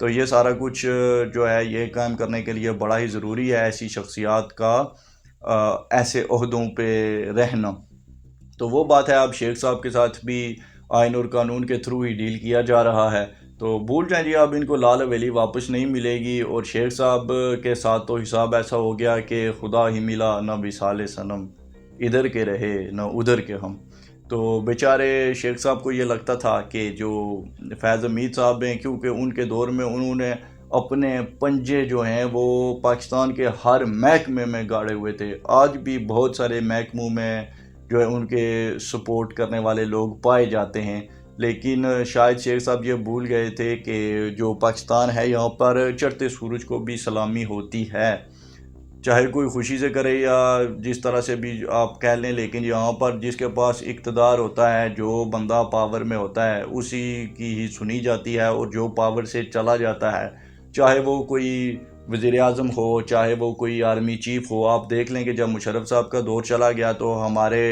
تو یہ سارا کچھ جو ہے یہ قائم کرنے کے لیے بڑا ہی ضروری ہے ایسی شخصیات کا ایسے عہدوں پہ رہنا۔ تو وہ بات ہے، اب شیخ صاحب کے ساتھ بھی آئین اور قانون کے تھرو ہی ڈیل کیا جا رہا ہے، تو بھول جائیں جی، اب ان کو لال حویلی واپس نہیں ملے گی، اور شیخ صاحب کے ساتھ تو حساب ایسا ہو گیا کہ خدا ہی ملا نہ وصال صنم، ادھر کے رہے نہ ادھر کے ہم۔ تو بیچارے شیخ صاحب کو یہ لگتا تھا کہ جو فیض حمید صاحب ہیں، کیونکہ ان کے دور میں انہوں نے اپنے پنجے جو ہیں وہ پاکستان کے ہر محکمے میں گاڑے ہوئے تھے، آج بھی بہت سارے محکموں میں جو ہے ان کے سپورٹ کرنے والے لوگ پائے جاتے ہیں، لیکن شاید شیخ صاحب یہ بھول گئے تھے کہ جو پاکستان ہے یہاں پر چڑھتے سورج کو بھی سلامی ہوتی ہے، چاہے کوئی خوشی سے کرے یا جس طرح سے بھی آپ کہہ لیں، لیکن یہاں پر جس کے پاس اقتدار ہوتا ہے، جو بندہ پاور میں ہوتا ہے اسی کی ہی سنی جاتی ہے، اور جو پاور سے چلا جاتا ہے، چاہے وہ کوئی وزیر اعظم ہو، چاہے وہ کوئی آرمی چیف ہو۔ آپ دیکھ لیں کہ جب مشرف صاحب کا دور چلا گیا تو ہمارے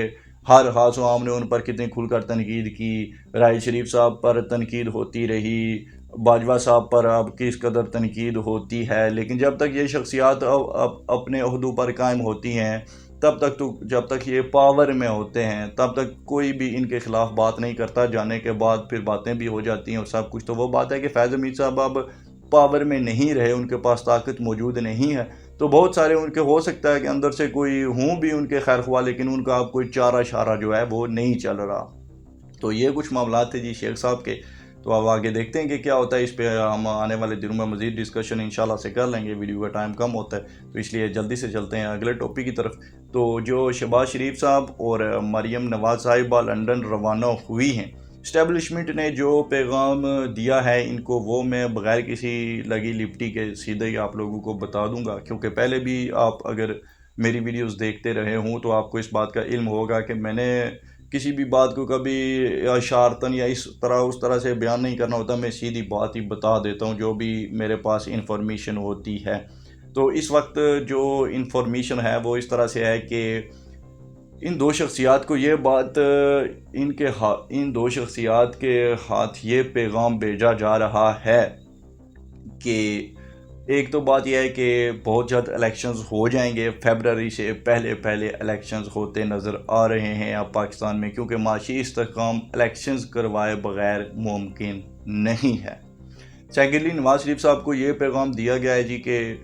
ہر خاص و عام نے ان پر کتنی کھل کر تنقید کی، راحیل شریف صاحب پر تنقید ہوتی رہی، باجوہ صاحب پر اب کس قدر تنقید ہوتی ہے، لیکن جب تک یہ شخصیات اپنے عہدوں پر قائم ہوتی ہیں، تب تک تو جب تک یہ پاور میں ہوتے ہیں تب تک کوئی بھی ان کے خلاف بات نہیں کرتا، جانے کے بعد پھر باتیں بھی ہو جاتی ہیں اور سب کچھ۔ تو وہ بات ہے کہ فیض حمید صاحب اب پاور میں نہیں رہے، ان کے پاس طاقت موجود نہیں ہے، تو بہت سارے ان کے ہو سکتا ہے کہ اندر سے کوئی ہوں بھی ان کے خیر خواہ، لیکن ان کا اب کوئی چارہ شارہ جو ہے وہ نہیں چل رہا۔ تو یہ کچھ معاملات تھے جی شیخ صاحب کے، تو اب آگے دیکھتے ہیں کہ کیا ہوتا ہے، اس پہ ہم آنے والے دنوں میں مزید ڈسکشن انشاءاللہ سے کر لیں گے، ویڈیو کا ٹائم کم ہوتا ہے تو اس لیے جلدی سے چلتے ہیں اگلے ٹاپک کی طرف۔ تو جو شہباز شریف صاحب اور مریم نواز صاحبہ لندن روانہ ہوئی ہیں، اسٹیبلشمنٹ نے جو پیغام دیا ہے ان کو، وہ میں بغیر کسی لگی لپٹی کے سیدھے ہی آپ لوگوں کو بتا دوں گا، کیونکہ پہلے بھی آپ اگر میری ویڈیوز دیکھتے رہے ہوں تو آپ کو اس بات کا علم ہوگا کہ میں نے کسی بھی بات کو کبھی اشارتاً یا اس طرح سے بیان نہیں کرنا ہوتا، میں سیدھی بات ہی بتا دیتا ہوں جو بھی میرے پاس انفارمیشن ہوتی ہے۔ تو اس وقت جو انفارمیشن ہے وہ اس طرح سے ہے کہ ان دو شخصیات کو یہ بات ان دو شخصیات کے ہاتھ یہ پیغام بھیجا جا رہا ہے کہ ایک تو بات یہ ہے کہ بہت جلد الیکشنز ہو جائیں گے، فیبرری سے پہلے الیکشنز ہوتے نظر آ رہے ہیں اب پاکستان میں، کیونکہ معاشی استحکام الیکشنز کروائے بغیر ممکن نہیں ہے۔ سیکنڈلی نواز شریف صاحب کو یہ پیغام دیا گیا ہے جی کہ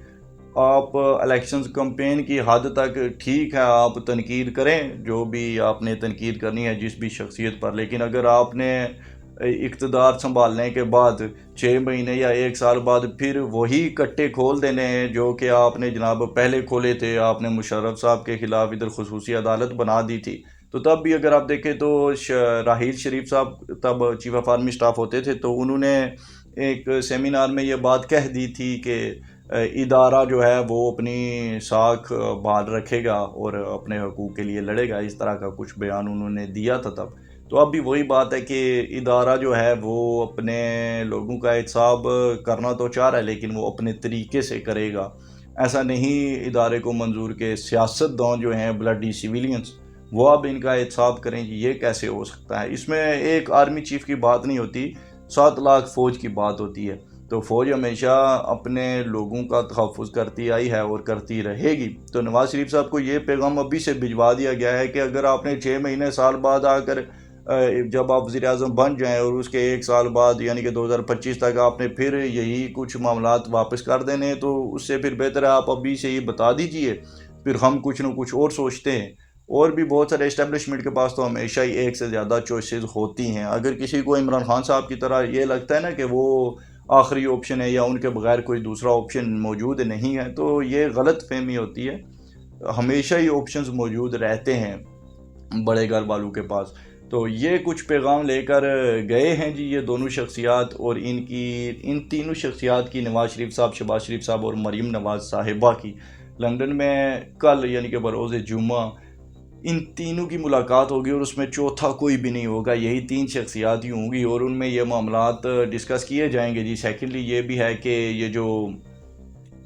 آپ الیکشنز کمپین کی حد تک ٹھیک ہے، آپ تنقید کریں جو بھی آپ نے تنقید کرنی ہے جس بھی شخصیت پر، لیکن اگر آپ نے اقتدار سنبھالنے کے بعد 6 مہینے یا 1 سال بعد پھر وہی کٹے کھول دینے ہیں جو کہ آپ نے جناب پہلے کھولے تھے، آپ نے مشرف صاحب کے خلاف ادھر خصوصی عدالت بنا دی تھی، تو تب بھی اگر آپ دیکھیں تو راحیل شریف صاحب تب چیف آف آرمی اسٹاف ہوتے تھے، تو انہوں نے ایک سیمینار میں یہ بات کہہ دی تھی کہ ادارہ جو ہے وہ اپنی ساکھ بحال رکھے گا اور اپنے حقوق کے لیے لڑے گا، اس طرح کا کچھ بیان انہوں نے دیا تھا تب۔ تو اب بھی وہی بات ہے کہ ادارہ جو ہے وہ اپنے لوگوں کا احتساب کرنا تو چاہ رہا ہے، لیکن وہ اپنے طریقے سے کرے گا، ایسا نہیں ادارے کو منظور کہ سیاست دان جو ہیں بلڈی سیویلینز وہ اب ان کا احتساب کریں، یہ کیسے ہو سکتا ہے؟ اس میں ایک آرمی چیف کی بات نہیں ہوتی، 7 لاکھ فوج کی بات ہوتی ہے، تو فوج ہمیشہ اپنے لوگوں کا تحفظ کرتی آئی ہے اور کرتی رہے گی۔ تو نواز شریف صاحب کو یہ پیغام ابھی سے بھجوا دیا گیا ہے کہ اگر آپ نے 6 مہینے سال بعد آ کر جب آپ وزیر اعظم بن جائیں اور اس کے 1 سال بعد یعنی کہ 2025 تک آپ نے پھر یہی کچھ معاملات واپس کر دینے، تو اس سے پھر بہتر ہے آپ ابھی سے ہی بتا دیجئے، پھر ہم کچھ نہ کچھ اور سوچتے ہیں۔ اور بھی بہت سارے اسٹیبلشمنٹ کے پاس تو ہمیشہ ہی ایک سے زیادہ چوائسز ہوتی ہیں، اگر کسی کو عمران خان صاحب کی طرح یہ لگتا ہے نا کہ وہ آخری آپشن ہے یا ان کے بغیر کوئی دوسرا آپشن موجود نہیں ہے، تو یہ غلط فہمی ہوتی ہے، ہمیشہ ہی آپشنز موجود رہتے ہیں بڑے گھر والوں کے پاس۔ تو یہ کچھ پیغام لے کر گئے ہیں جی یہ دونوں شخصیات، اور ان تینوں شخصیات کی، نواز شریف صاحب، شہباز شریف صاحب اور مریم نواز صاحبہ کی، لندن میں کل یعنی کہ بروز جمعہ ان تینوں کی ملاقات ہوگی، اور اس میں چوتھا کوئی بھی نہیں ہوگا، یہی 3 شخصیات ہی ہوں گی، اور ان میں یہ معاملات ڈسکس کیے جائیں گے جی۔ سیکنڈلی یہ بھی ہے کہ یہ جو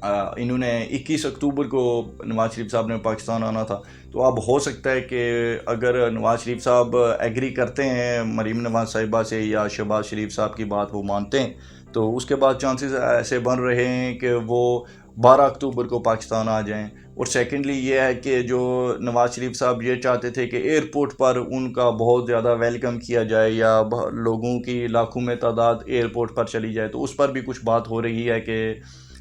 انہوں نے 21 اکتوبر کو نواز شریف صاحب نے پاکستان آنا تھا، تو اب ہو سکتا ہے کہ اگر نواز شریف صاحب ایگری کرتے ہیں مریم نواز صاحبہ سے یا شہباز شریف صاحب کی بات وہ مانتے ہیں، تو اس کے بعد چانسز ایسے بن رہے ہیں کہ وہ 12 اکتوبر کو پاکستان آ جائیں۔ اور سیکنڈلی یہ ہے کہ جو نواز شریف صاحب یہ چاہتے تھے کہ ایئرپورٹ پر ان کا بہت زیادہ ویلکم کیا جائے یا لوگوں کی لاکھوں میں تعداد ایئرپورٹ پر چلی جائے، تو اس پر بھی کچھ بات ہو رہی ہے کہ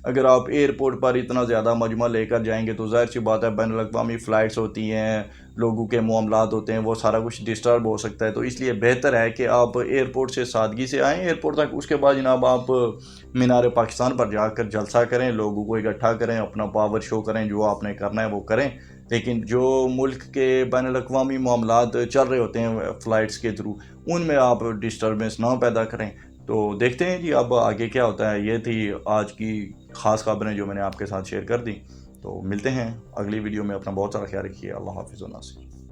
اگر آپ ایئرپورٹ پر اتنا زیادہ مجمع لے کر جائیں گے تو ظاہر سی بات ہے بین الاقوامی فلائٹس ہوتی ہیں، لوگوں کے معاملات ہوتے ہیں، وہ سارا کچھ ڈسٹرب ہو سکتا ہے۔ تو اس لیے بہتر ہے کہ آپ ایئرپورٹ سے سادگی سے آئیں ایئرپورٹ تک، اس کے بعد جناب آپ مینار پاکستان پر جا کر جلسہ کریں، لوگوں کو اکٹھا کریں، اپنا پاور شو کریں، جو آپ نے کرنا ہے وہ کریں۔ لیکن جو ملک کے بین الاقوامی معاملات چل رہے ہوتے ہیں فلائٹس کے تھرو، ان میں آپ ڈسٹربنس نہ پیدا کریں۔ تو دیکھتے ہیں جی اب آگے کیا ہوتا ہے۔ یہ تھی آج کی خاص خبریں جو میں نے آپ کے ساتھ شیئر کر دی۔ تو ملتے ہیں اگلی ویڈیو میں، اپنا بہت سارا خیال رکھیے۔ اللہ حافظ و ناصر۔